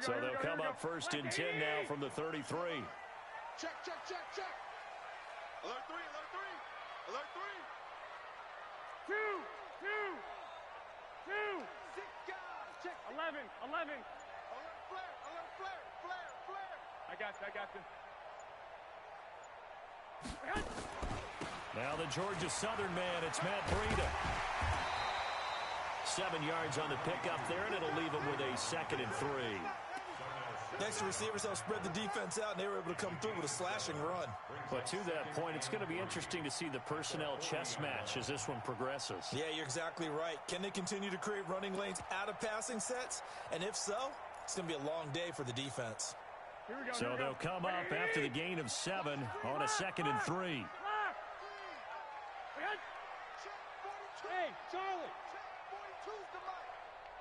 So they'll come up first and 10 now from the 33. Check, check, check, check. Alert 3, alert 3. Alert 3. 2. 6 guys. Check. 11. Alert flare, flare. I got you. Now the Georgia Southern man, it's Matt Breida. 7 yards on the pickup there, and it'll leave him with a 2nd and 3. Next, the receivers helped spread the defense out, and they were able to come through with a slashing run. But to that point, it's going to be interesting to see the personnel chess match as this one progresses. Yeah, you're exactly right. Can they continue to create running lanes out of passing sets? And if so, it's going to be a long day for the defense. So they'll come up after the gain of 7 on a 2nd and 3. Hey, Charlie. 42's the mic.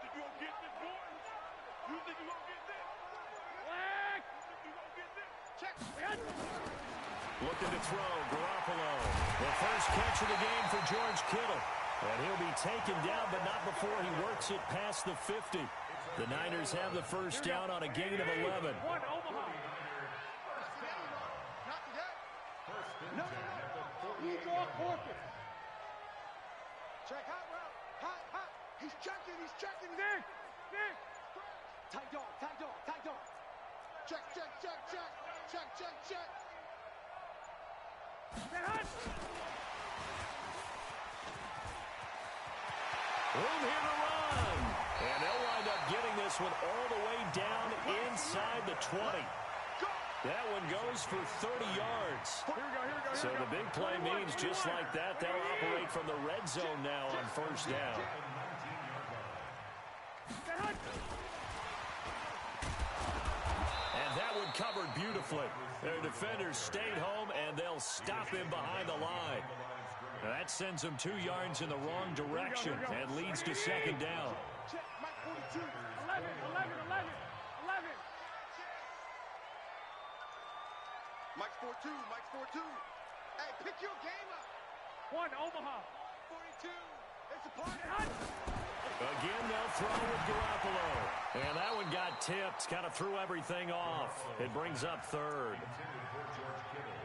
Think you gonna get this, boy? You think you gonna get this? You gonna get this? Check. Looking to throw, Garoppolo. The first catch of the game for George Kittle. And he'll be taken down, but not before he works it past the 50. The Niners have the first down on a gain of 11. One, Omaha. Not today. No. You draw corpus. Check hot route. Hot. He's checking. Nick. Tight dog. Check. Room here to run. And they'll wind up getting this one all the way down inside the 20. That one goes for 30 yards. Here we go. So the big play means just like that, they'll operate from the red zone now on first down. And that one covered beautifully. Their defenders stayed home, and they'll stop him behind the line. Now that sends him 2 yards in the wrong direction and leads to 2nd down. Check. Mike 42. 11. Mike's 4-2. Hey, pick your game up. 1, Omaha. 42. It's a party. Again, they'll throw with Garoppolo. And that one got tipped, kind of threw everything off. It brings up 3rd.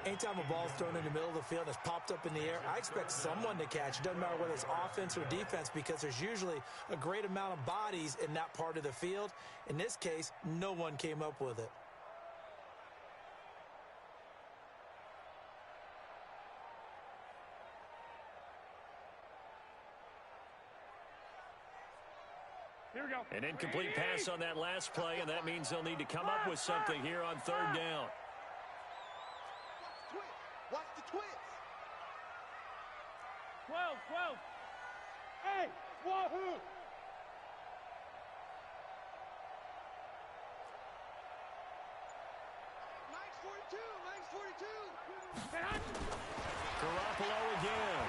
Anytime a ball's thrown in the middle of the field and it's popped up in the air, I expect someone to catch. It doesn't matter whether it's offense or defense, because there's usually a great amount of bodies in that part of the field. In this case, no one came up with it. Here we go. An incomplete pass on that last play, and that means they'll need to come up with something here on 3rd down. Watch the twist. 12. Hey, wahoo! Mike's 42. Garoppolo again.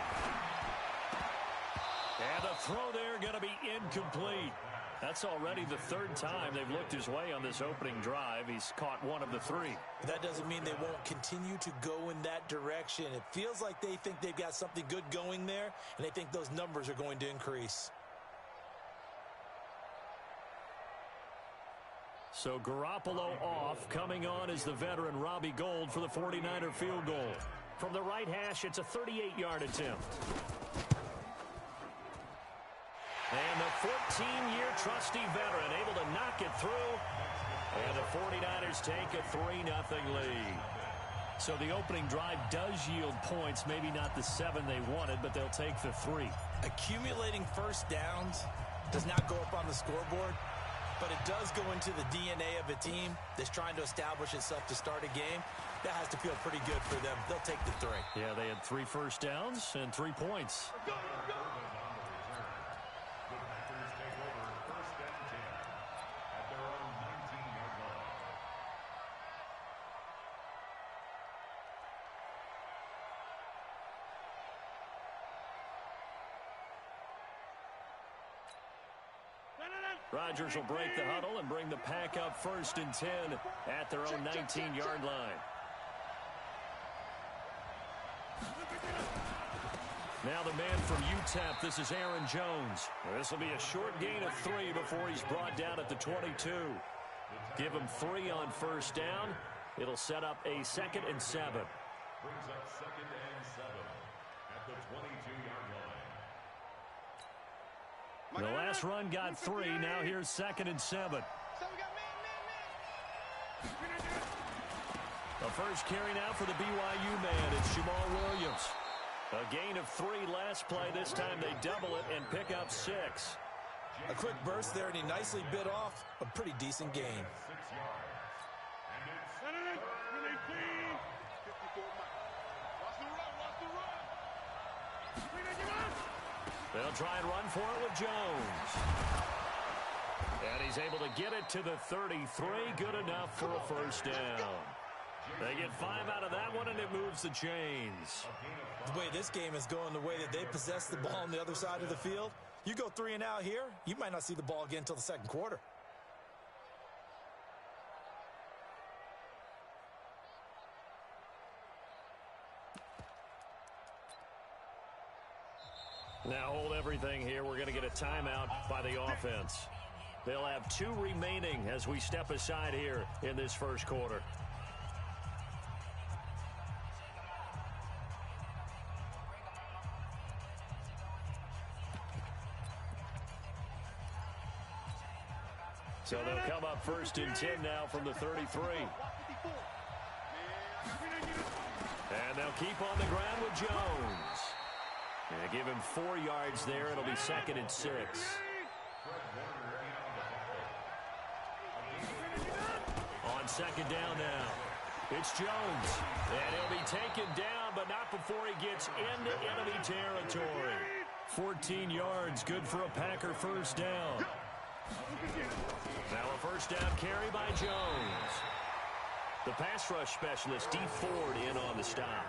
And the throw there going to be incomplete. That's already the 3rd time they've looked his way on this opening drive. He's caught 1 of the 3. That doesn't mean they won't continue to go in that direction. It feels like they think they've got something good going there, and they think those numbers are going to increase. So Garoppolo off. Coming on is the veteran Robbie Gould for the 49er field goal. From the right hash, it's a 38-yard attempt. And the 14-year trusty veteran able to knock it through. And the 49ers take a 3-0 lead. So the opening drive does yield points. Maybe not the 7 they wanted, but they'll take the 3. Accumulating first downs does not go up on the scoreboard, but it does go into the DNA of a team that's trying to establish itself to start a game. That has to feel pretty good for them. They'll take the 3. Yeah, they had 3 first downs and 3 points. Rodgers will break the huddle and bring the pack up 1st and 10 at their own 19-yard line. Now the man from UTEP, this is Aaron Jones. This will be a short gain of 3 before he's brought down at the 22. Give him 3 on first down. It'll set up a 2nd and 7. Brings up 2nd and 7 at the 22-yard line. The last run got 3. Now here's 2nd and 7. So we got man. The first carry now for the BYU man. It's Jamal Williams. A gain of 3 last play. This time they double it and pick up 6. A quick burst there, and he nicely bit off a pretty decent gain. 6 yards. And it's 54 Mike. Watch the run. They'll try and run for it with Jones. And he's able to get it to the 33. Good enough for a first down. They get 5 out of that one, and it moves the chains. The way this game is going, the way that they possess the ball on the other side of the field, you go 3 and out here, you might not see the ball again until the second quarter. Now hold everything here. We're going to get a timeout by the offense. They'll have 2 remaining as we step aside here in this first quarter. So they'll come up 1st and 10 now from the 33. And they'll keep on the ground with Jones. And give him 4 yards there. It'll be 2nd and 6. On 2nd down now. It's Jones. And he'll be taken down, but not before he gets into enemy territory. 14 yards, good for a Packer first down. Now a first down carry by Jones. The pass rush specialist, D. Ford, in on the stop.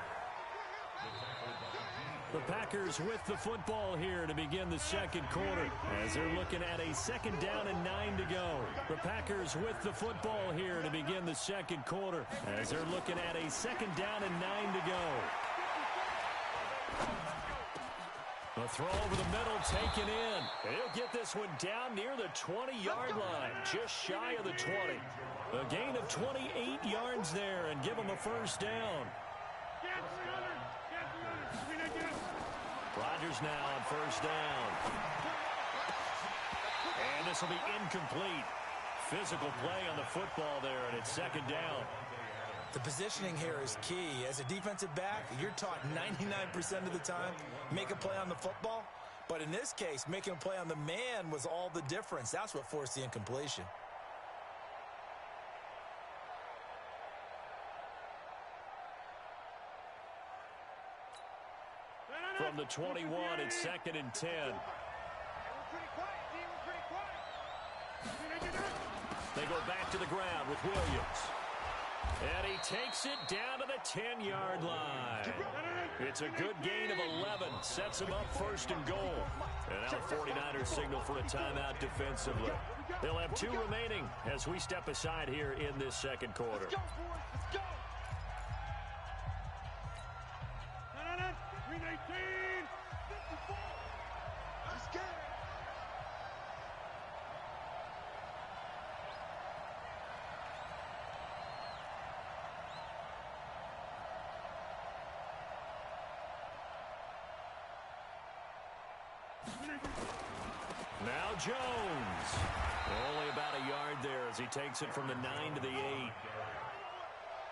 The Packers with the football here to begin the second quarter as they're looking at a 2nd down and 9 to go. The Packers with the football here to begin the second quarter as they're looking at a 2nd down and 9 to go. A throw over the middle taken in. And he'll get this one down near the 20-yard line, just shy of the 20. A gain of 28 yards there and give him a first down. Rodgers now on first down. And this will be incomplete. Physical play on the football there, and it's 2nd down. The positioning here is key. As a defensive back, you're taught 99% of the time, make a play on the football. But in this case, making a play on the man was all the difference. That's what forced the incompletion. From the 21, it's 2nd and 10. They go back to the ground with Williams. And he takes it down to the 10-yard line. It's a good gain of 11. Sets him up 1st and goal. And now the 49ers signal for a timeout defensively. They'll have 2 remaining as we step aside here in this second quarter. Let's go. 54. Let's get it. Now Jones. Only about a yard there as he takes it from the 9 to the 8.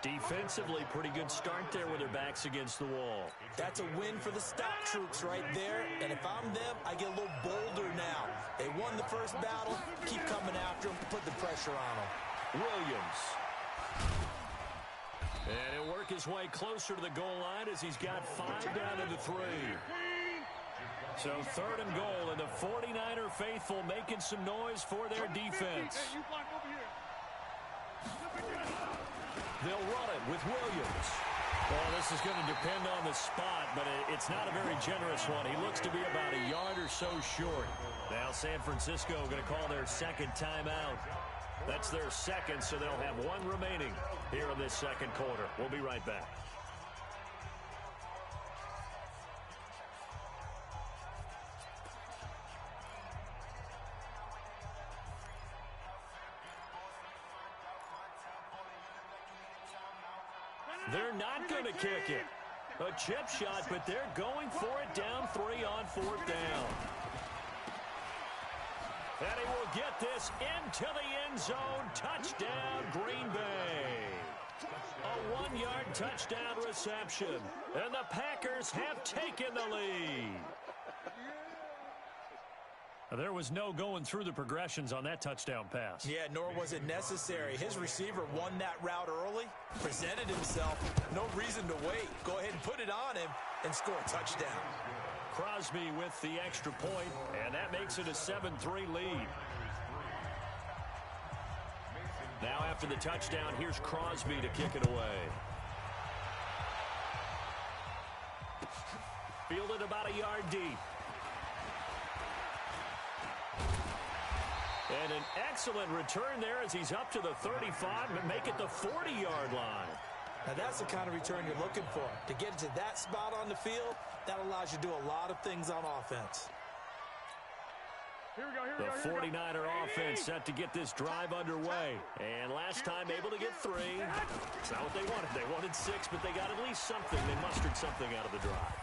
Defensively, pretty good start there with their backs against the wall. That's a win for the stock troops right there. And if I'm them, I get a little bolder now. They won the first battle. Keep coming after them. Put the pressure on them. Williams. And he'll work his way closer to the goal line as he's got 5 down to the 3. So 3rd and goal, and the 49er faithful making some noise for their defense. They'll run it with Williams. Well, this is going to depend on the spot, but it's not a very generous one. He looks to be about a yard or so short. Now San Francisco going to call their 2nd timeout. That's their 2nd, so they'll have 1 remaining here in this second quarter. We'll be right back. They're not going to kick it. A chip shot, but they're going for it down 3 on 4th down. And he will get this into the end zone. Touchdown, Green Bay. A 1-yard touchdown reception. And the Packers have taken the lead. There was no going through the progressions on that touchdown pass. Yeah, nor was it necessary. His receiver won that route early, presented himself. No reason to wait. Go ahead and put it on him and score a touchdown. Crosby with the extra point, and that makes it a 7-3 lead. Now after the touchdown, here's Crosby to kick it away. Fielded about a yard deep. And an excellent return there as he's up to the 35 and make it the 40-yard line. Now that's the kind of return you're looking for. To get to that spot on the field, that allows you to do a lot of things on offense. Here we go, The 49er offense set to get this drive underway. And last time able to get 3. It's not what they wanted. They wanted 6, but they got at least something. They mustered something out of the drive.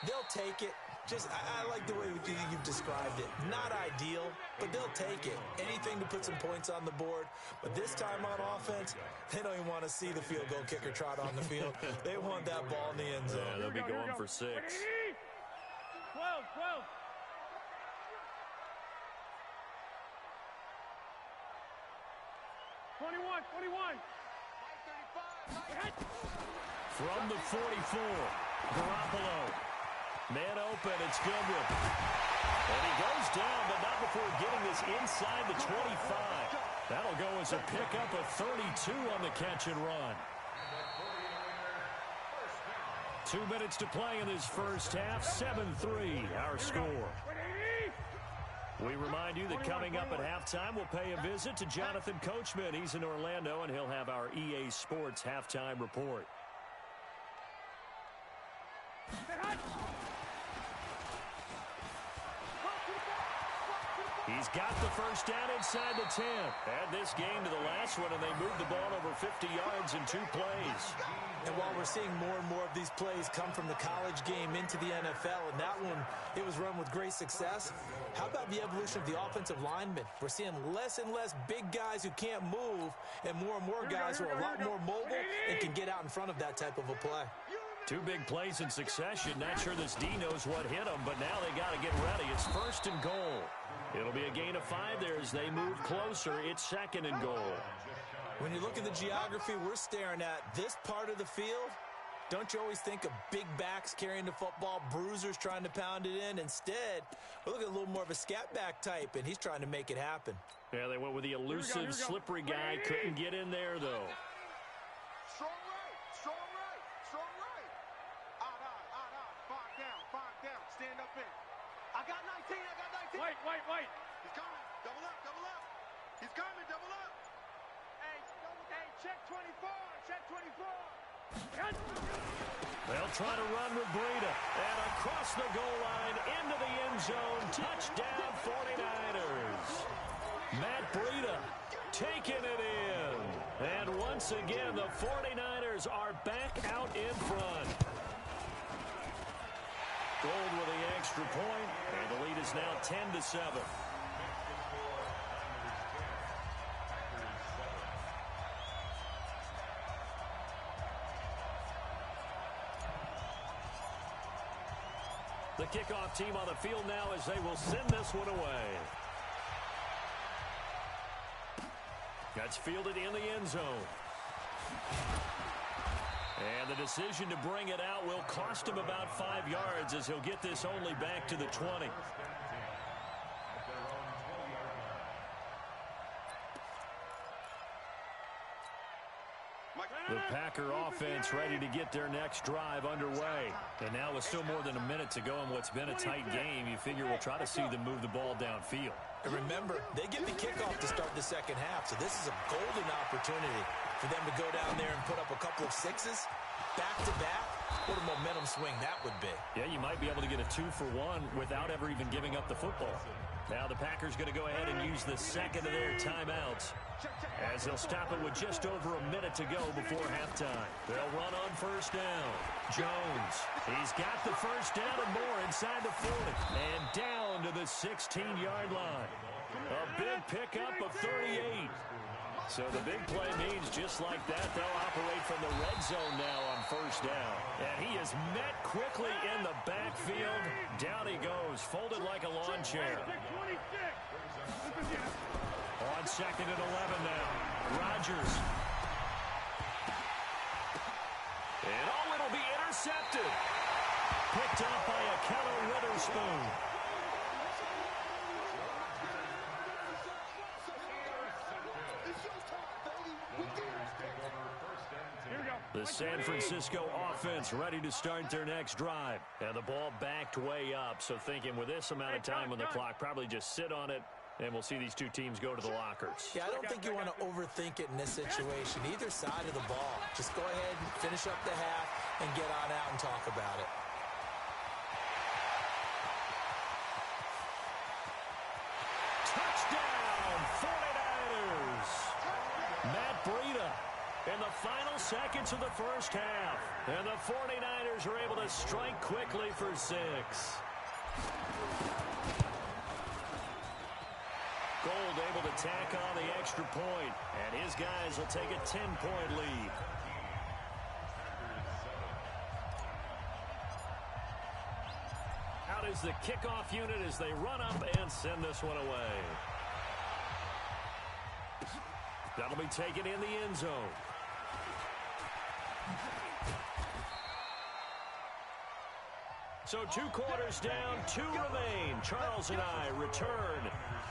They'll take it. I like the way you've described it. Not ideal, but they'll take it. Anything to put some points on the board. But this time on offense, they don't even want to see the field goal kicker trot on the field. They want that ball in the end zone. Yeah, they'll be going for 6. 12. 21. From the 44, Garoppolo. Man open, it's Goodwin. And he goes down, but not before getting this inside the 25. That'll go as a pickup of 32 on the catch and run. 2 minutes to play in this first half, 7-3 our score. We remind you that coming up at halftime, we'll pay a visit to Jonathan Coachman. He's in Orlando, and he'll have our EA Sports halftime report. He's got the first down inside the 10. Add this game to the last one, and they moved the ball over 50 yards in 2 plays. And while we're seeing more and more of these plays come from the college game into the NFL, and that one, it was run with great success, how about the evolution of the offensive linemen? We're seeing less and less big guys who can't move, and more guys who are a lot more mobile and can get out in front of that type of a play. 2 big plays in succession. Not sure this D knows what hit them, but now they got to get ready. It's 1st and goal. It'll be a gain of 5 there as they move closer. It's 2nd and goal. When you look at the geography we're staring at, this part of the field, don't you always think of big backs carrying the football, bruisers trying to pound it in? Instead, we're looking at a little more of a scat back type, and he's trying to make it happen. Yeah, they went with the elusive, slippery guy. Couldn't get in there, though. Strong right. Odd. 5 down. Stand up in. I got 19. Wait. He's coming. Double up. He's coming. Double up. Hey, check 24. They'll try to run with Breida. And across the goal line into the end zone. Touchdown 49ers. Matt Breida taking it in. And once again, the 49ers are back out in front. Gold with the extra point, and the lead is now 10-7. The kickoff team on the field now as they will send this one away. That's fielded in the end zone. And the decision to bring it out will cost him about 5 yards as he'll get this only back to the 20. The Packer offense ready to get their next drive underway. And now with still more than a minute to go in what's been a tight game, you figure we'll try to see them move the ball downfield. And remember, they get the kickoff to start the second half, so this is a golden opportunity for them to go down there and put up a couple of 6s back-to-back What a momentum swing that would be. Yeah, you might be able to get a 2-for-1 without ever even giving up the football. Now the Packers going to go ahead and use the second of their timeouts as they'll stop it with just over a minute to go before halftime. They'll run on first down. Jones, he's got the first down and more inside the 40 and down to the 16-yard line. A big pickup of 38. So the big play means just like that, they'll operate from the red zone now on first down. And he is met quickly in the backfield. Down he goes, folded like a lawn chair. On second and 11 now. Rodgers. And it'll be intercepted. Picked up by a Keller Witherspoon. The San Francisco offense ready to start their next drive. And the ball backed way up. So thinking with this amount of time on the clock, probably just sit on it, and we'll see these two teams go to the lockers. Yeah, I don't think you want to overthink it in this situation. Either side of the ball. Just go ahead and finish up the half and get on out and talk about it. Touchdown, 49ers. Matt Breida in the final seconds of the first half. And the 49ers are able to strike quickly for 6. Gold able to tack on the extra point, and his guys will take a 10-point lead. Out is the kickoff unit as they run up and send this one away. That'll be taken in the end zone. So 2 quarters down, 2 remain. Charles and I return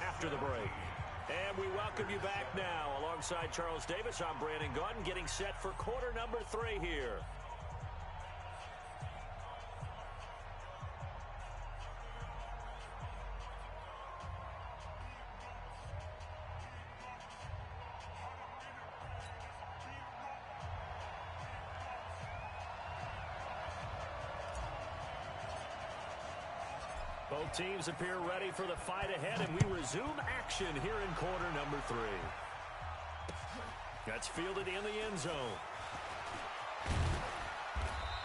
after the break. And we welcome you back now. Alongside Charles Davis, I'm Brandon Gaudin, getting set for quarter number 3 here. Both teams appear ready for the fight ahead, and we resume action here in quarter number 3. That's fielded in the end zone.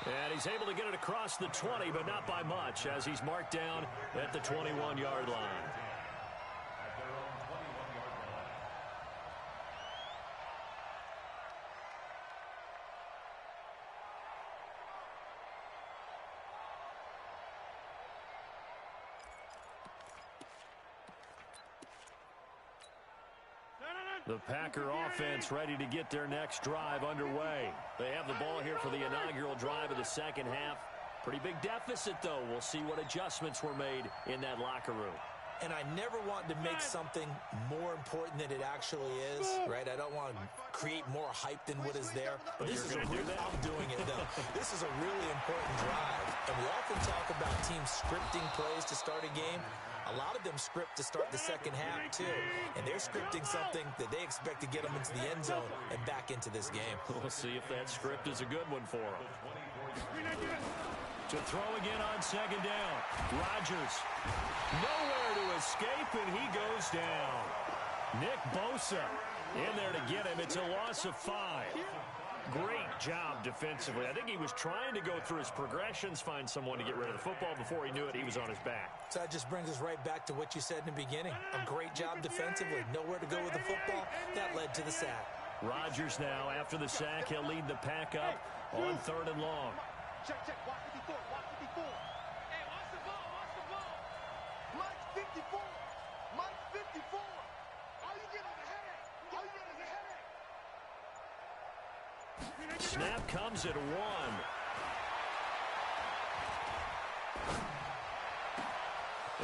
And he's able to get it across the 20, but not by much, as he's marked down at the 21-yard line. The Packer offense ready to get their next drive underway. They have the ball here for the inaugural drive of the second half. Pretty big deficit, though. We'll see what adjustments were made in that locker room. And I never want to make something more important than it actually is, right? I don't want to create more hype than what is there. But this you're going to do that? I'm doing it, though. This is a really important drive. And we often talk about teams scripting plays to start a game. A lot of them script to start the second half, too. And they're scripting something that they expect to get them into the end zone and back into this game. We'll see if that script is a good one for them. To throw again on second down. Rodgers. Nowhere to escape, and he goes down. Nick Bosa in there to get him. It's a loss of 5. Great job defensively. I think he was trying to go through his progressions, find someone to get rid of the football. Before he knew it, he was on his back. So that just brings us right back to what you said in the beginning. A great job defensively. Nowhere to go with the football. That led to the sack. Rodgers now, after the sack, he'll lead the pack up on 3rd and long. Check, check. Watch 54. Watch 54. Hey, watch the ball. Watch the ball. Mike 54. Mike 54. All you get is a headache. All you get is a headache. Snap comes at 1.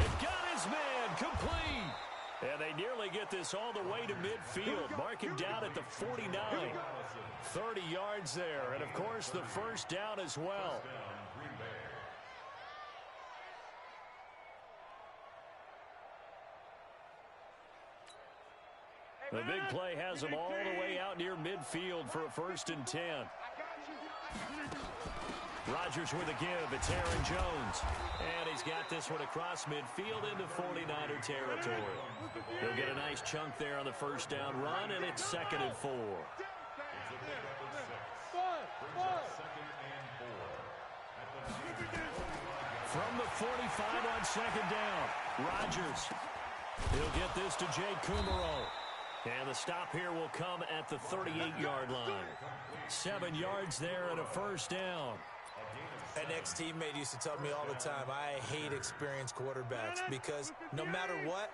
It got his man complete. And they nearly get this all the way to midfield. Mark him down at the 49. 30 yards there. And, of course, the first down as well. The big play has them all the way out near midfield for a 1st and 10. Rodgers with a give. It's Aaron Jones. And he's got this one across midfield into 49er territory. He'll get a nice chunk there on the first down run, and it's 2nd and 4. From the 45 on 2nd down, Rodgers. He'll get this to Jay Kumaro. And the stop here will come at the 38-yard line. 7 yards there and a first down. An ex-teammate used to tell me all the time, I hate experienced quarterbacks because no matter what,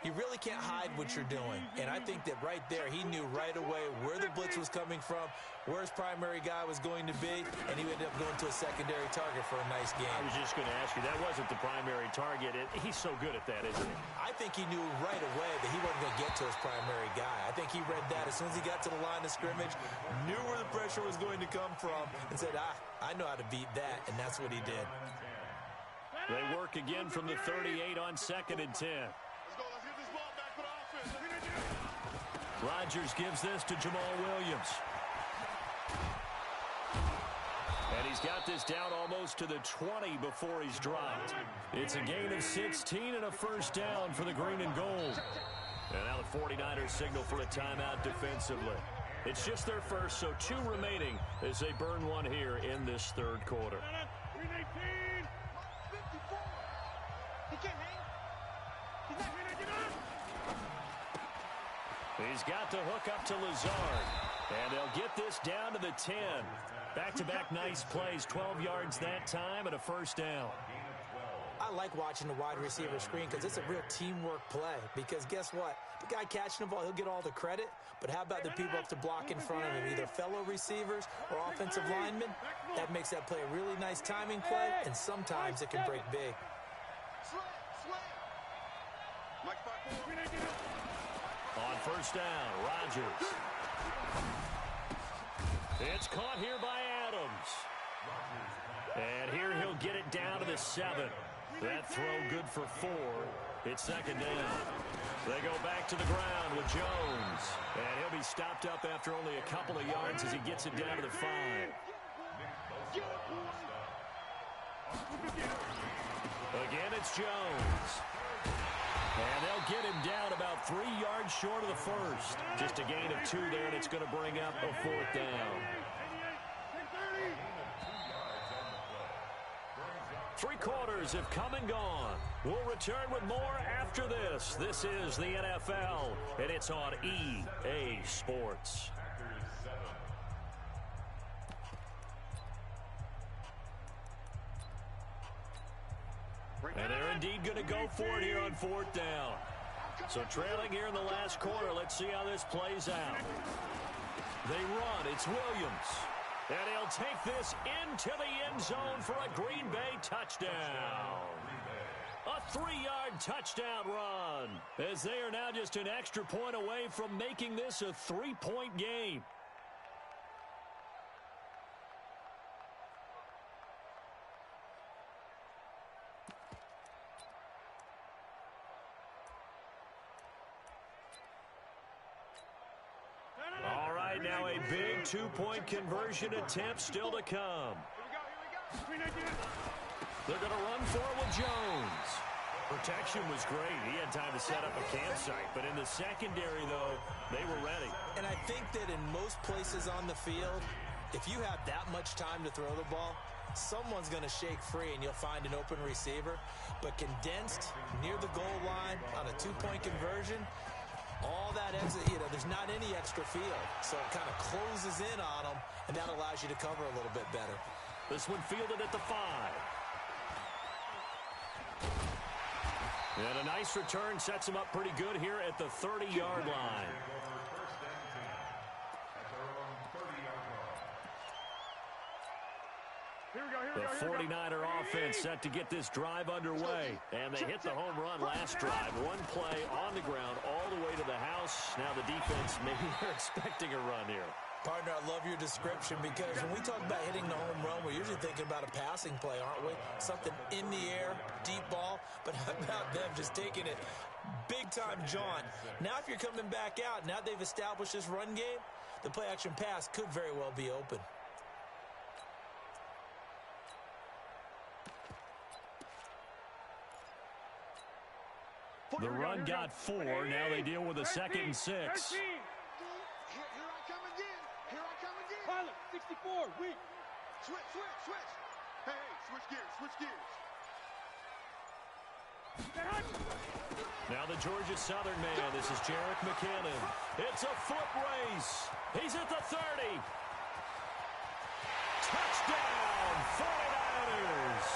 you really can't hide what you're doing. And I think that right there, he knew right away where the blitz was coming from, where his primary guy was going to be, and he ended up going to a secondary target for a nice game. I was just going to ask you, that wasn't the primary target. He's so good at that, isn't he? I think he knew right away that he wasn't going to get to his primary guy. I think he read that as soon as he got to the line of scrimmage, knew where the pressure was going to come from, and said, I know how to beat that, and that's what he did. They work again from the 38 on 2nd and 10. Rodgers gives this to Jamal Williams. And he's got this down almost to the 20 before he's dropped. It's a gain of 16 and a first down for the green and gold. And now the 49ers signal for a timeout defensively. It's just their first, so 2 remaining as they burn one here in this third quarter. He's got the hook up to Lazard. And they'll get this down to the 10. Back-to-back nice plays, 12 yards that time and a first down. I like watching the wide receiver screen because it's a real teamwork play. Because guess what? The guy catching the ball, he'll get all the credit. But how about the people up to block in front of him, either fellow receivers or offensive linemen? That makes that play a really nice timing play, and sometimes it can break big. On first down, Rodgers. It's caught here by Adams. And here he'll get it down to the 7. That throw good for 4. It's 2nd down. They go back to the ground with Jones. And he'll be stopped up after only a couple of yards as he gets it down to the 5. Again, it's Jones. And they'll get him down about 3 yards short of the first. Just a gain of 2 there, and it's going to bring up a 4th down. 3 quarters have come and gone. We'll return with more after this. This is the NFL, and it's on EA Sports. And they're indeed going to go for it here on 4th down. So trailing here in the last quarter. Let's see how this plays out. They run. It's Williams. And he'll take this into the end zone for a Green Bay touchdown. A 3-yard touchdown run. As they are now just an extra point away from making this a 3-point game. All right, now a big 2-point conversion attempt still to come. They're going to run for it with Jones. Protection was great. He had time to set up a campsite. But in the secondary, though, they were ready. And I think that in most places on the field, if you have that much time to throw the ball, someone's going to shake free and you'll find an open receiver. But condensed near the goal line on a 2-point conversion, all that exit, there's not any extra field. So it kind of closes in on them, and that allows you to cover a little bit better. This one fielded at the 5. And a nice return sets him up pretty good here at the 30-yard line. The 49er offense set to get this drive underway. And they hit the home run last drive. One play on the ground all the way to the house. Now the defense, maybe they're expecting a run here. Partner, I love your description because when we talk about hitting the home run, we're usually thinking about a passing play, aren't we? Something in the air, deep ball. But how about them just taking it big-time jaunt? Now if you're coming back out, now they've established this run game, the play-action pass could very well be open. The run got 4. Now they deal with a 2nd and 6. Here I come again. Here I come again. Pilot, 64, weak. Switch. Hey, switch gears. Now the Georgia Southern man. This is Jerick McKinnon. It's a foot race. He's at the 30. Touchdown, 49ers.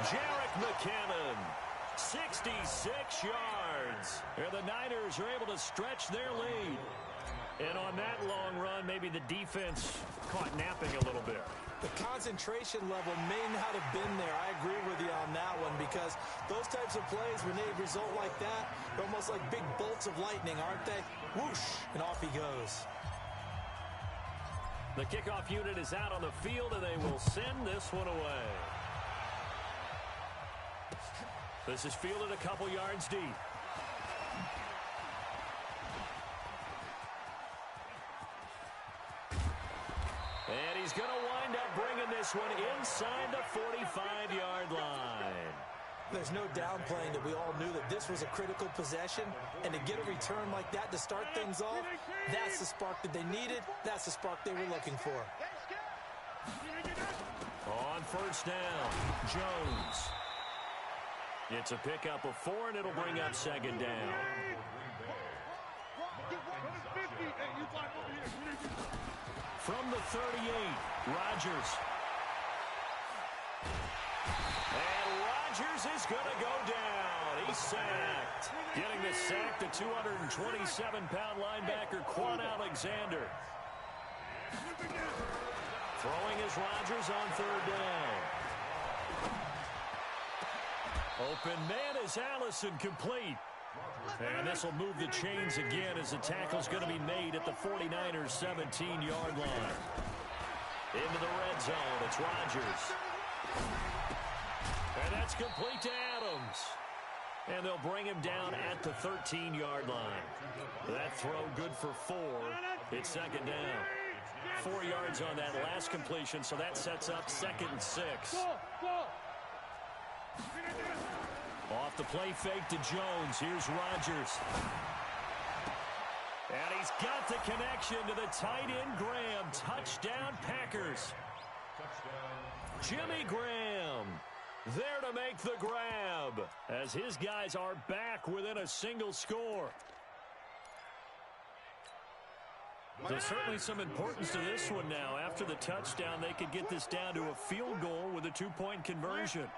Jerick McKinnon, 66 yards. And the Niners are able to stretch their lead. And on that long run, maybe the defense caught napping a little bit. The concentration level may not have been there. I agree with you on that one because those types of plays, when they result like that, they're almost like big bolts of lightning, aren't they? Whoosh, and off he goes. The kickoff unit is out on the field, and they will send this one away. This is fielded a couple yards deep. And he's going to wind up bringing this one inside the 45-yard line. There's no downplaying that we all knew that this was a critical possession, and to get a return like that to start things off, that's the spark that they needed. That's the spark they were looking for. On first down, Jones. It's a pickup of 4, and it'll bring up 2nd down. From the 38, Rodgers. And Rodgers is going to go down. He's sacked. Getting the sack, the 227-pound linebacker, Quan Alexander. Throwing is Rodgers on 3rd down. Open man is Allison, complete. And this will move the chains again as the tackle's going to be made at the 49ers' 17-yard line. Into the red zone, it's Rodgers. And that's complete to Adams. And they'll bring him down at the 13-yard line. That throw good for 4. It's 2nd down. 4 yards on that last completion, so that sets up 2nd and 6. Off the play fake to Jones. Here's Rodgers. And he's got the connection to the tight end, Graham. Touchdown, Packers. Jimmy Graham there to make the grab as his guys are back within a single score. There's certainly some importance to this one now. After the touchdown, they could get this down to a field goal with a 2-point conversion.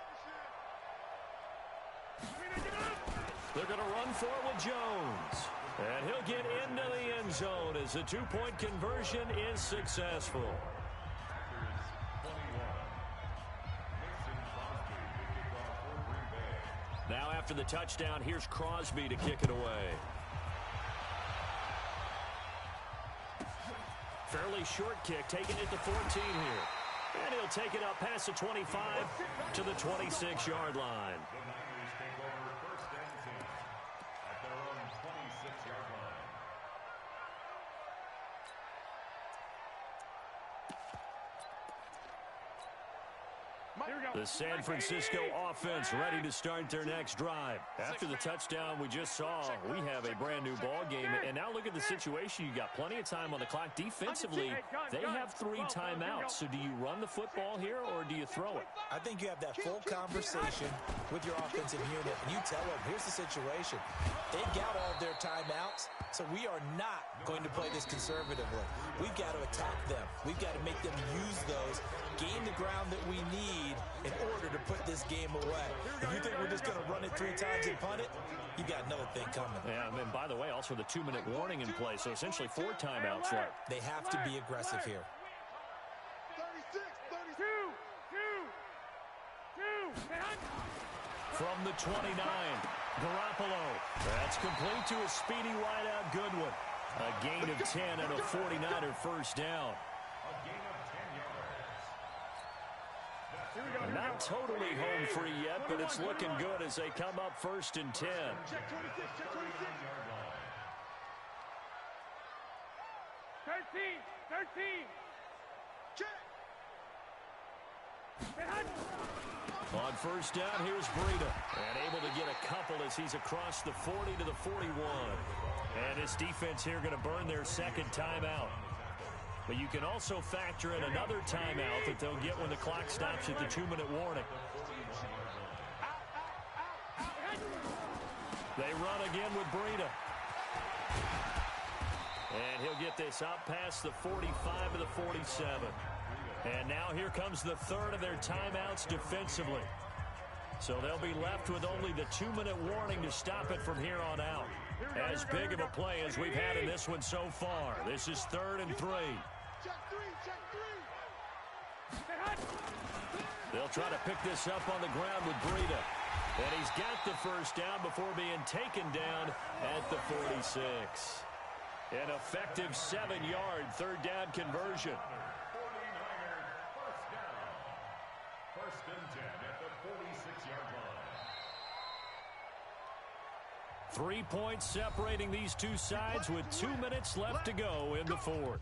They're going to run for it with Jones. And he'll get into the end zone as the 2-point conversion is successful. Now after the touchdown, here's Crosby to kick it away. Fairly short kick, taking it to 14 here. And he'll take it up past the 25 to the 26-yard line. The San Francisco offense ready to start their next drive. After the touchdown we just saw, we have a brand-new ball game. And now look at the situation. You got plenty of time on the clock. Defensively, they have 3 timeouts. So do you run the football here or do you throw it? I think you have that full conversation with your offensive unit, and you tell them, here's the situation. They got all of their timeouts, so we are not going to play this conservatively. We've got to attack them. We've got to make them use those, gain the ground that we need in order to put this game away. If you think we're just going to run it 3 times and punt it, you got another thing coming. Yeah, and by the way, also the 2-minute warning in play, so essentially 4 timeouts left. They have to be aggressive here. 36, 32. From the 29, Garoppolo. That's complete to a speedy wideout Goodwin. A gain of 10 and a 49er first down. Not totally home free yet, but it's looking good as they come up 1st and 10. Check 26, check 26. 13. Check. On first down, here's Breida. And able to get a couple as as he's across the 40 to the 41. And this defense here going to burn their second timeout. But you can also factor in another timeout that they'll get when the clock stops at the 2-minute warning. They run again with Breida. And he'll get this out past the 45 to the 47. And now here comes the third of their timeouts defensively. So they'll be left with only the 2-minute warning to stop it from here on out. As big of a play as we've had in this one so far. This is 3rd and 3. They'll try to pick this up on the ground with Breida. And he's got the first down before being taken down at the 46. An effective 7-yard third down conversion. 49ers first down. 1st and 10 at the 46-yard line. 3 points separating these two sides with 2 minutes left to go in the fourth.